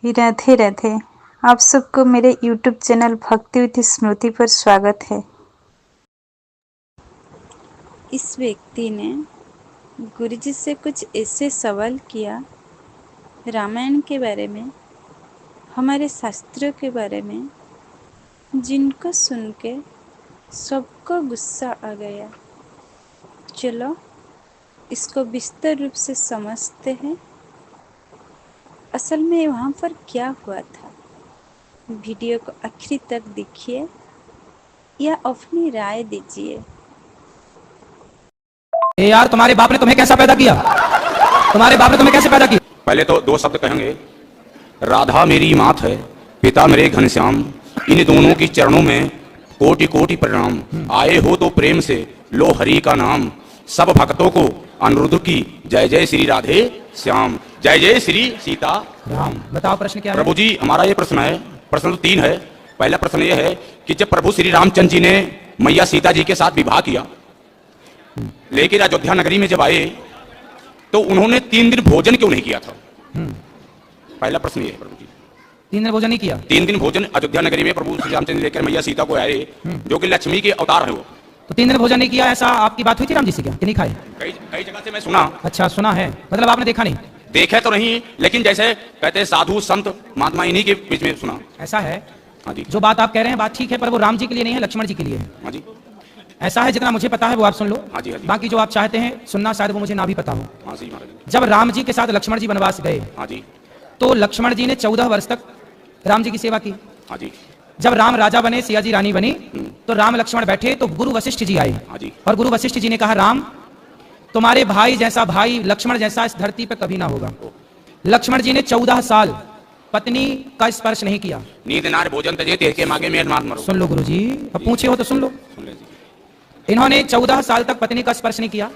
राधे राधे। आप सबको मेरे YouTube चैनल भक्ति विद स्मृति पर स्वागत है। इस व्यक्ति ने गुरुजी से कुछ ऐसे सवाल किया रामायण के बारे में, हमारे शास्त्रों के बारे में, जिनको सुन के सबको गुस्सा आ गया। चलो इसको विस्तार रूप से समझते हैं। असल में वहाँ पर क्या हुआ था, वीडियो को आखिरी तक देखिए या अपनी राय दीजिए। यार तुम्हारे बाप ने तुम्हें कैसा पैदा किया? तुम्हारे बाप ने तुम्हें कैसे पैदा किया? पहले तो दो शब्द कहेंगे। राधा मेरी मात है, पिता मेरे घनश्याम, इन दोनों की चरणों में कोटि कोटि प्रणाम। आए हो तो प्रेम से लो हरि का नाम, सब भक्तों को अनुरुद्ध की जय जय श्री राधे श्याम, जय जय श्री सीता राम। बताओ प्रश्न क्या है? प्रभु जी हमारा ये प्रश्न है, प्रश्न तो तीन है। पहला प्रश्न ये है कि जब प्रभु श्री रामचंद्र जी ने मैया सीता जी के साथ विवाह किया, लेकिन अयोध्या नगरी में जब आए तो उन्होंने 3 दिन भोजन क्यों नहीं किया था? पहला प्रश्न ये है प्रभु जी। 3 दिन भोजन नहीं किया? 3 दिन भोजन अयोध्या नगरी में प्रभु श्री रामचंद्र लेकर मैया सीता को आए, जो कि लक्ष्मी के अवतार है वो। तो 3 दिन भोजन नहीं किया, ऐसा आपकी बात हुई थी राम जी से क्या कि नहीं खाए? कई जगह से मैं सुना। अच्छा सुना है, मतलब आपने देखा नहीं? देखे तो नहीं, लेकिन जैसे कहते हैं साधु संत महात्मा इन्हीं के बीच में सुना। ऐसा है? हाँ जी। जो बात आप कह रहे हैं बात ठीक है, पर वो राम जी के लिए नहीं है, लक्ष्मण जी के लिए है। हाँ जी। ऐसा है, जितना मुझे पता है वो आप सुन लो। हाँ जी, हाँ जी। बाकी जो आप चाहते हैं सुनना शायद वो मुझे ना भी पता हो। हाँ जी महाराज। जब राम जी के साथ लक्ष्मण जी वनवास गए, हाँ जी, तो लक्ष्मण जी ने 14 वर्ष तक राम जी की सेवा की। हाँ जी। जब राम राजा बने, सिया जी रानी बनी, तो राम लक्ष्मण बैठे तो गुरु वशिष्ठ जी आए। हाँ जी। और गुरु वशिष्ठ जी ने कहा, राम तुम्हारे भाई जैसा भाई लक्ष्मण जैसा इस धरती पर कभी ना होगा। लक्ष्मण जी ने 14 साल पत्नी का स्पर्श नहीं किया। नींद नार भोजन तजे तेरे के मांगे में मार मरो। सुन लो गुरु जी, अब पूछे हो तो सुन लो। सुन ले जी। इन्होंने 14 साल तक पत्नी का स्पर्श नहीं किया,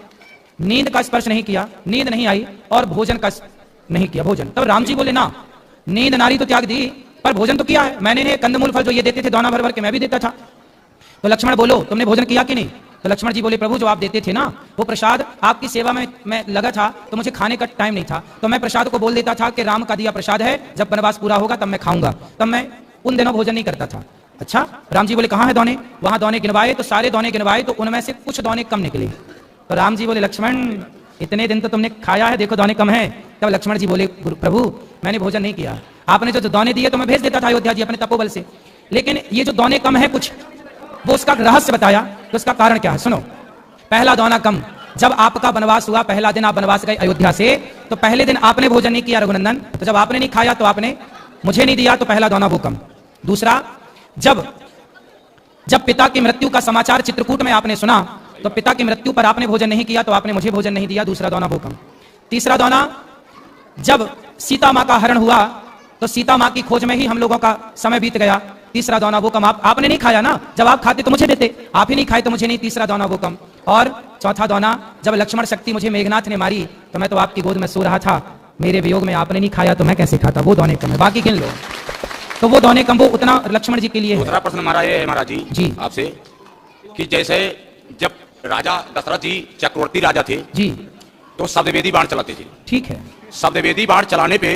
नींद का स्पर्श नहीं किया, नींद नहीं आई, और भोजन का नहीं किया भोजन। तब राम जी बोले, ना नींद नारी तो त्याग दी, पर भोजन तो किया है मैंने। कंदमूल फल जो ये देते थे दौना भर भर के, मैं भी देता था। तो लक्ष्मण बोलो, तुमने भोजन किया कि नहीं? तो लक्ष्मण जी बोले, प्रभु जो आप देते थे ना वो प्रसाद, आपकी सेवा में मैं लगा था तो मुझे खाने का टाइम नहीं था, तो मैं प्रसाद को बोल देता था कि राम का दिया प्रसाद है, जब वनवास पूरा होगा तब मैं खाऊंगा। तब मैं उन दिनों भोजन नहीं करता था। अच्छा, राम जी बोले, कहाँ है दौने? वहां दौने गिनवाए तो सारे दौने गिनवाए तो उनमें से कुछ दौने कम निकले। तो राम जी बोले, लक्ष्मण इतने दिन तो तुमने खाया है, देखो दौने कम है। तब लक्ष्मण जी बोले, प्रभु मैंने भोजन नहीं किया, आपने जो दौने दिए तो मैं भेज देता था अयोध्या जी अपने तपोबल से, लेकिन ये जो दौने कम है कुछ, वो उसका रहस्य बताया। तो उसका कारण क्या है सुनो। पहला दौना कम, जब आपका वनवास हुआ, पहला दिन आप वनवास गए अयोध्या से, तो पहले दिन आपने भोजन नहीं किया रघुनंदन, तो जब आपने नहीं खाया तो आपने मुझे नहीं दिया, तो पहला दौना वो कम। दूसरा, जब पिता की मृत्यु का समाचार चित्रकूट में आपने सुना, तो पिता की मृत्यु पर आपने भोजन नहीं किया, तो आपने मुझे भोजन नहीं दिया, दूसरा दौना वो कम। तीसरा दौना, जब सीता माँ का हरण हुआ तो सीता माँ की खोज में ही हम लोगों का समय बीत गया, तीसरा दौना वो कम। आपने नहीं खाया ना, जब आप खाते तो मुझे देते, आप ही नहीं खाए तो मुझे नहीं, तीसरा दौना वो कम। और चौथा दौना, जब लक्ष्मण शक्ति मुझे मेघनाथ ने मारी तो मैं तो आपकी गोद में सो रहा था, मेरे वियोग में आपने नहीं खाया तो मैं कैसे खाता, वो दौने कम है। बाकी गिन लो। तो वो दौने कम, वो उतना लक्ष्मण जी के लिए है। दूसरा प्रश्न हमारा ये है महाराज जी आपसे, कि जैसे जब राजा दशरथ जी चक्रवर्ती राजा थे जी, तो शब्दवेदी बाण चलाते थे। ठीक है। शब्दवेदी बाण चलाने पे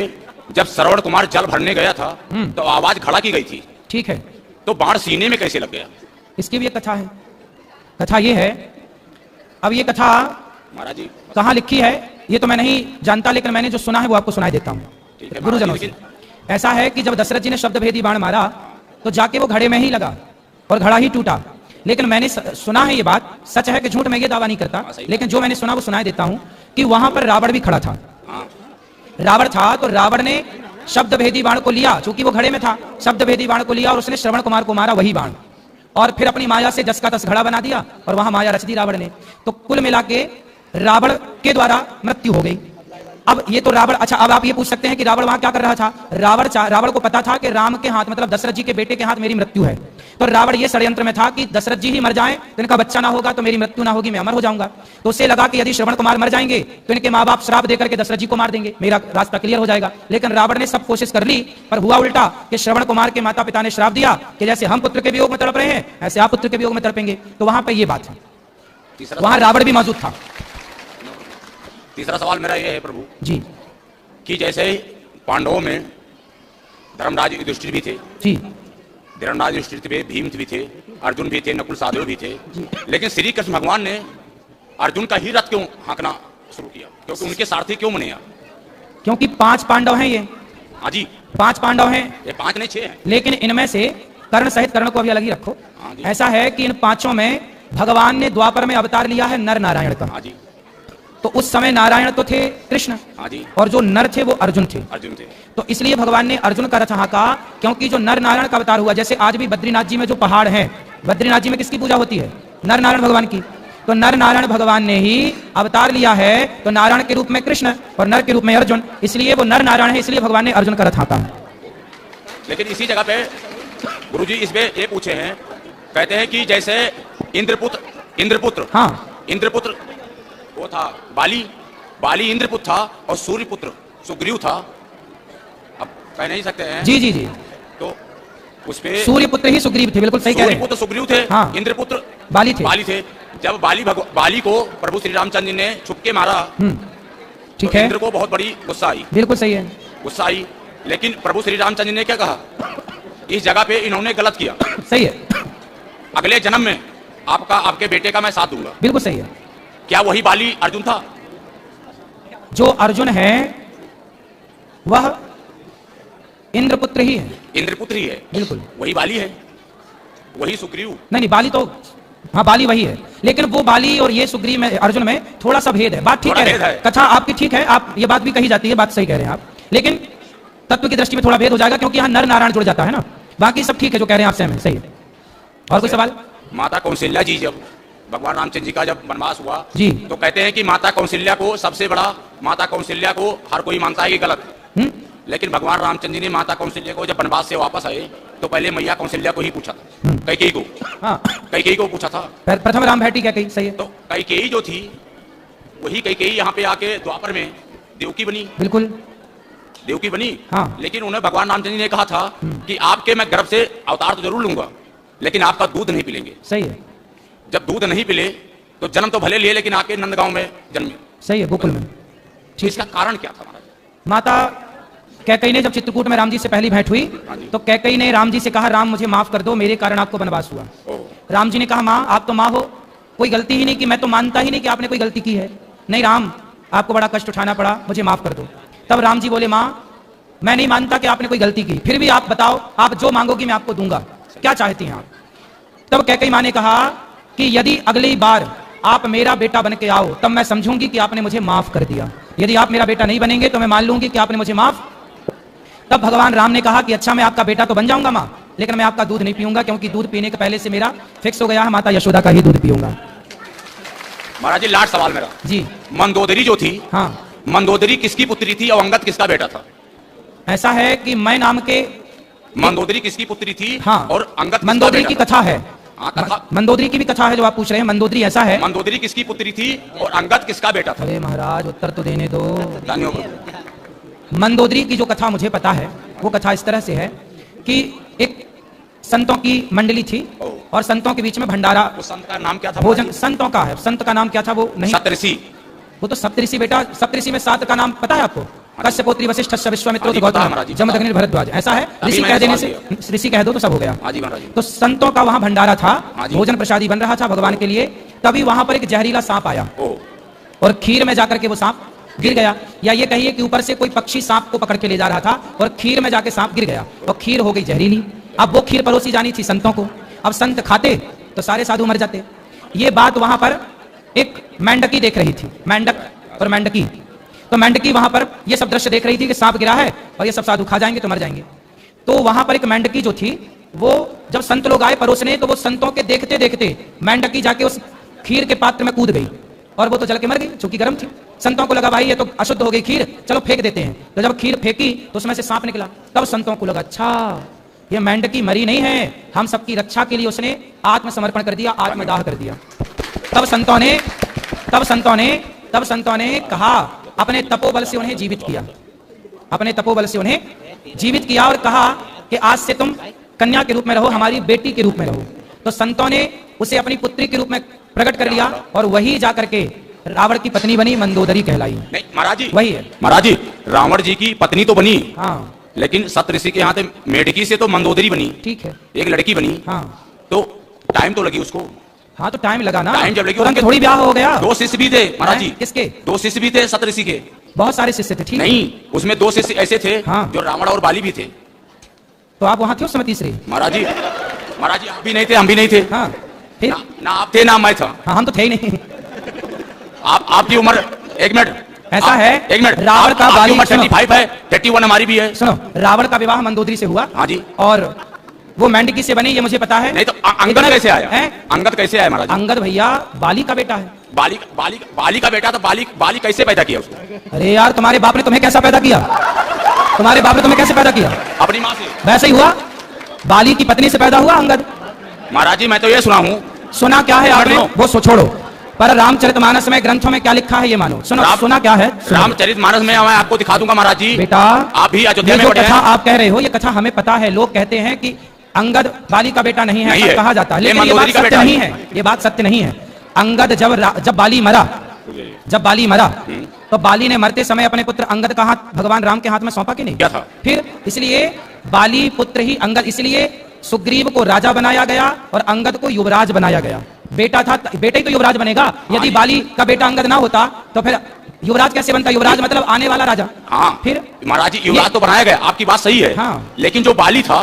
जब श्रवण कुमार जल भरने गया था तो आवाज खड़ा की गई थी, ठीक है। तो बाण सीने में कैसे लग गया? इसकी भी एक कथा है। कथा ये है, अब ये कथा महाराज जी कहाँ लिखी है ये तो मैं नहीं जानता, लेकिन मैंने जो सुना है वो आपको सुनाई देता हूँ गुरुजनों से। ऐसा है कि जब दशरथ जी ने शब्दभेदी बाण मारा तो जाके वो घड़े में ही लगा और घड़ा ही टूटा। लेकिन मैंने सुना है, ये बात सच है कि झूठ, मैं ये दावा नहीं करता, लेकिन जो मैंने सुना वो सुनाई देता हूँ, कि वहां पर रावण भी खड़ा था। रावण था तो रावण ने शब्दभेदी बाण को लिया, चूंकि वो घड़े में था, शब्दभेदी बाण को लिया और उसने श्रवण कुमार को मारा वही बाण, और फिर अपनी माया से 10 का 10 घड़ा बना दिया और वहां माया रच दी रावण ने। तो कुल मिला के रावण के द्वारा मृत्यु हो गई। अब ये तो रावण, अच्छा अब आप ये पूछ सकते हैं कि रावण वहां क्या कर रहा था? रावण को पता था कि राम के हाथ, मतलब दशरथ जी के बेटे के हाथ मेरी मृत्यु है, तो रावण ये षड्यंत्र में था कि दशरथ जी ही मर जाएं तो इनका बच्चा ना होगा तो मेरी मृत्यु ना होगी, मैं अमर हो जाऊंगा। तो उसे लगा कि यदि श्रवण कुमार मर जाएंगे तो इनके माँ बाप श्राप देकर के दशरथ जी को मार देंगे, मेरा रास्ता क्लियर हो जाएगा। लेकिन रावण ने सब कोशिश कर ली, पर हुआ उल्टा कि श्रवण कुमार के माता पिता ने श्राप दिया कि जैसे हम पुत्र के वियोग में तड़प रहे हैं ऐसे आप पुत्र के वियोग में तड़पेंगे। तो वहां पर यह बात है, वहां रावण भी मौजूद था। तीसरा सवाल मेरा ये है प्रभु जी, कि जैसे पांडवों में धर्मराज युधिष्ठिर भी थे, जी धर्मराज युधिष्ठिर थे, भीम भी थे, अर्जुन भी थे, नकुल सहदेव भी थे। लेकिन श्री कृष्ण भगवान ने अर्जुन का ही रथ क्यों हाँकना शुरू किया? क्योंकि उनके सारथी क्यों बने? क्योंकि 5 पांडव हैं ये। हाँ जी, 5 पांडव हैं, ये 5 नहीं 6 हैं। लेकिन इनमें से कर्ण सहित कर्ण को अभी अलग ही रखो। हाँ जी। ऐसा है कि इन 5 में भगवान ने द्वापर में अवतार लिया है नर नारायण का। हाँ जी, तो उस समय नारायण तो थे कृष्ण, हाँ जी, और जो नर थे वो अर्जुन थे। अर्जुन थे। तो इसलिए भगवान ने अर्जुन का रथ हाँका, क्योंकि जो नर नारायण का अवतार हुआ, जैसे आज भी बद्रीनाथ जी में जो पहाड़ है, बद्रीनाथ जी में किसकी पूजा होती है? नर नारायण भगवान की। तो नर नारायण भगवान ने ही अवतार लिया है, तो नारायण के रूप में कृष्ण और नर के रूप में अर्जुन, इसलिए वो नर नारायण है, इसलिए भगवान ने अर्जुन का रथ हाँका। लेकिन इसी जगह पे गुरुजी इसमें ये पूछे हैं, कहते हैं कि जैसे इंद्रपुत्र, हाँ, इंद्रपुत्र वो था बाली इंद्रपुत्र था, और सूर्यपुत्र सुग्रीव था। अब कह नहीं सकते हैं। जी जी जी, तो उसपे सूर्यपुत्र ही सुग्रीव थे, बिल्कुल सही कह रहे हैं। सूर्यपुत्र सुग्रीव थे, हाँ। इंद्रपुत्र बाली थे। जब बाली को प्रभु श्री रामचंद्र जी ने छुपके मारा, ठीक तो है, इंद्र को बहुत बड़ी गुस्सा आई, बिल्कुल सही है, गुस्सा आई। लेकिन प्रभु श्री रामचंद्र जी ने क्या कहा? इस जगह पे इन्होंने गलत किया, सही है, अगले जन्म में आपके बेटे का मैं साथ दूंगा। बिल्कुल सही है। क्या वही बाली अर्जुन था? जो अर्जुन है वह इंद्रपुत्र ही है, इंद्रपुत्र ही है, बिल्कुल। वही बाली है, वही सुग्रीव। नहीं, बाली तो, हाँ बाली वही है, लेकिन वो बाली और ये सुग्रीव में, अर्जुन में थोड़ा सा भेद है। बात ठीक थोड़ा है, भेद है। कथा आपकी ठीक है, आप ये बात भी कही जाती है, बात सही कह रहे हैं आप, लेकिन तत्व की दृष्टि में थोड़ा भेद हो जाएगा, क्योंकि यहाँ नर नारायण जुड़ जाता है ना। बाकी सब ठीक है जो कह रहे हैं आप, सहमत, सही है। और कोई सवाल? माता कौशल्या जी, जब भगवान रामचंद्र जी का जब वनवास हुआ जी, तो कहते हैं कि माता कौशल्या को सबसे बड़ा, माता कौशल्या को हर कोई मानता है कि गलत है, लेकिन भगवान रामचंद्र जी ने माता कौशल्या को जब वनवास से वापस आए तो पहले मैया कौशल्या को ही पूछा था, कैकेयी को। हाँ, कैकेयी को पूछा था। प्रथम राम भेटी क्या कही, सही है। तो कैकेयी जो थी, वही कैकेयी यहाँ पे आके द्वापर में देवकी बनी, बिल्कुल, देवकी बनी। हाँ। लेकिन उन्हें भगवान रामचंद्र जी ने कहा था कि आपके मैं गर्भ से अवतार तो जरूर लूंगा, लेकिन आपका दूध नहीं पिलेंगे। सही है, जब दूध नहीं पिले तो जन्म तो भले लिए, लेकिन आके नंदगांव में जन्मे। सही है, गोकुल में। ठीक, इसका कारण क्या था महाराज? माता कैकेयी ने जब चित्रकूट में राम जी से पहली भेंट हुई, तो कैकेयी ने राम जी से कहा, राम मुझे माफ कर दो, मेरे कारण आपको वनवास हुआ। राम जी ने कहा, माँ आप तो माँ हो, कोई गलती ही नहीं की, मैं तो मानता ही नहीं कि आपने कोई गलती की है। नहीं राम, आपको बड़ा कष्ट उठाना पड़ा, मुझे माफ कर दो। तब राम जी बोले, माँ मैं नहीं मानता कि आपने कोई गलती की, फिर भी आप बताओ, आप जो मांगोगी मैं आपको दूंगा, क्या चाहती हैं आप? तब कैकेयी माँ ने कहा कि यदि अगली बार आप मेरा बेटा बन के आओ, तब मैं समझूंगी कि आपने मुझे माफ कर दिया। यदि आप मेरा बेटा नहीं बनेंगे तो मैं मान लूंगी कि आपने मुझे माफ। तब भगवान राम ने कहा कि अच्छा मैं आपका बेटा तो बन जाऊंगा माँ, लेकिन मैं आपका दूध नहीं पीऊंगा, क्योंकि दूध पीने के पहले से मेरा फिक्स हो गया है, माता यशोदा का ही दूध पीऊंगा। महाराज जी लास्ट सवाल मेरा जी, मंदोदरी जो थी, हाँ, मंदोदरी किसकी पुत्री थी और अंगद किसका बेटा था? ऐसा है कि मैं नाम के, मंदोदरी किसकी पुत्री थी? हाँ, और अंगद किसका मंदोदरी बेटा की था? कथा है। हाँ, कथा। मंदोदरी की भी कथा है जो आप पूछ रहे हैं। मंदोदरी ऐसा है, मंदोदरी किसकी पुत्री थी और अंगद किसका बेटा था? अरे महाराज उत्तर तो देने दो। धन्यवाद। मंदोदरी की जो कथा मुझे पता है, वो कथा इस तरह से है कि एक संतों की मंडली थी और संतों के बीच में भंडारा, उस संत का नाम क्या था? भोजन, संतों का है, संत का नाम क्या था वो नहीं, सप्तऋषि। वो तो सप्तऋषि बेटा, सप्तऋषि में 7 का नाम पता है आपको? कश्यपोत्री वशिष्ठ विश्वामित्र गौतम जमदग्नि भरद्वाज। ऐसा है, ऋषि कह देने से, ऋषि कह दो तो सब हो गया। हाँ जी महाराज। तो संतों का वहां भंडारा था, हाँ जी। भोजन प्रसादी बन रहा था भगवान के लिए। तभी वहां पर एक जहरीला सांप आया और खीर में जाकर के वो सांप गिर गया, या ये कहिए कि ऊपर से कोई पक्षी सांप को पकड़ के ले जा रहा था और खीर में जाके सांप गिर गया और खीर हो गई जहरीली। अब वो खीर परोसी जानी थी संतों को, अब संत खाते तो सारे साधु मर जाते। ये बात वहां पर एक मेंढकी देख रही थी, मेंढक और मेंढकी। तो मेंढकी वहां पर ये सब दृश्य देख रही थी कि सांप गिरा है और ये सब साधु खा जाएंगे तो मर जाएंगे। तो वहां पर एक मेंढकी जो थी, वो जब संत लोग आए परोसने, तो वो संतों के देखते देखते मेंढकी जाके उस खीर के पात्र में कूद गई और वो तो जल के मर गई, चूंकि गर्म थी। संतों को लगा भाई ये तो अशुद्ध हो गई खीर, चलो फेंक देते हैं। तो जब खीर फेंकी तो उसमें से सांप निकला। तब संतों को लगा अच्छा ये मेंढकी मरी नहीं है, हम सबकी रक्षा के लिए उसने आत्मसमर्पण कर दिया, आत्मदाह कर दिया। तब संतों ने कहा, अपने तपोबल से उन्हें जीवित किया, अपने तपोबल से उन्हें जीवित किया और कहा कि आज से तुम कन्या के रूप में रहो, हमारी बेटी के रूप में रहो। तो संतों ने उसे अपनी पुत्री के रूप में प्रकट कर लिया और वही जाकर के रावण की पत्नी बनी, मंदोदरी कहलाई। नहीं महाराज जी, वही है महाराज जी, रावण जी की पत्नी तो बनी, हाँ, लेकिन सप्तऋषि के यहाँ थे मेढकी से तो मंदोदरी बनी, ठीक है, एक लड़की बनी। हाँ तो टाइम तो लगी उसको। हाँ तो टाइम लगा ना, टाइम जब लगी तुरंत थोड़ी ब्याह हो गया। 2 शिष्य भी थे महाराज जी। किसके? 2 शिष्य भी थे सप्तऋषि के। बहुत सारे शिष्य थे, ठीक है। नहीं, उसमें 2 शिष्य ऐसे थे हाँ। जो रावण और बाली भी थे। तो आप वहां थे उस समय तीसरे? महाराज जी आप भी नहीं थे, हम भी नहीं थे। हाँ फिर? ना आप थे ना मैं था। हाँ हम तो थे ही नहीं। आपकी उम्र, एक मिनट ऐसा है, एक मिनट, रावण का बाली, 35 है, 31 हमारी भी है। सुनो, रावण का विवाह मंदोदरी से हुआ। हाँ जी। और वो मेंढकी से बनी, ये मुझे पता है। नहीं तो अंगद कैसे आया? अंगद कैसे आया महाराज? अंगद भैया बाली का बेटा है। बाली का बेटा, तो बाली कैसे पैदा किया उसको? अरे यार, तुम्हारे बाप ने तुम्हें कैसा पैदा किया? तुम्हारे बाप ने तुम्हें कैसे पैदा किया? अपनी माँ से। वैसे ही हुआ, बाली की पत्नी से पैदा हुआ अंगद। महाराज जी मैं तो ये सुना हूँ। सुना क्या है आपने? वो छोड़ो, पर रामचरितमानस में ग्रंथों में क्या लिखा है ये मानो। सुनो, सुना क्या है? रामचरितमानस में मैं आपको दिखा दूंगा महाराज जी। बेटा, आप भी अयोध्या में जो पढ़े कथा हैं। आप कह रहे हो, ये कथा हमें पता है। लोग कहते हैं कि अंगद बाली का बेटा नहीं है, नहीं ऐसा है। कहा जाता है, ये लेकिन ये बात मंदोदरी का सत्य बेटा नहीं है। ये बात सत्य नहीं है। अंगद जब बाली मरा तो बाली ने मरते समय अपने पुत्र अंगद का हाथ भगवान राम के हाथ में सौंपा कि नहीं? क्या था? फिर इसलिए बाली पुत्र ही अंगद, इसलिए सुग्रीव को राजा बनाया गया और अंगद को युवराज बनाया गया। बेटा था, बेटा ही तो युवराज बनेगा। यदि बाली का बेटा अंगद ना होता तो फिर युवराज कैसे बनता? युवराज मतलब आने वाला राजा। हाँ फिर महाराज जी युवराज तो बनाया गया, आपकी बात सही है। हाँ। लेकिन जो बाली था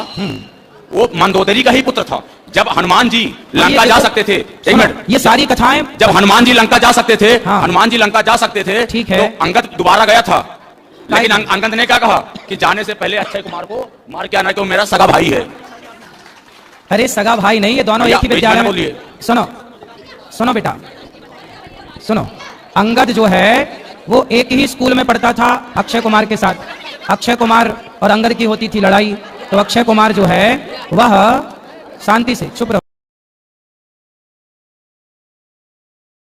वो मंदोदरी का ही पुत्र था। जब हनुमान जी लंका जा सकते थे, एक मिनट, ये सारी कथाएं, जब हनुमान जी लंका जा सकते थे, हाँ। हनुमान जी लंका जा सकते थे, ठीक है। तो अंगद दोबारा गया था। लेकिन अंगद ने क्या कहा कि जाने से पहले अक्षय कुमार को मार के आना, क्यों मेरा सगा भाई है। अरे सगा भाई नहीं, ये दोनों एक ही विद्यालय में। बोलिए। सुनो बेटा, सुनो, अंगद जो है वो एक ही स्कूल में पढ़ता था अक्षय कुमार के साथ। अक्षय कुमार और अंगद की होती थी लड़ाई, तो अक्षय कुमार जो है वह शांति से चुप रहो।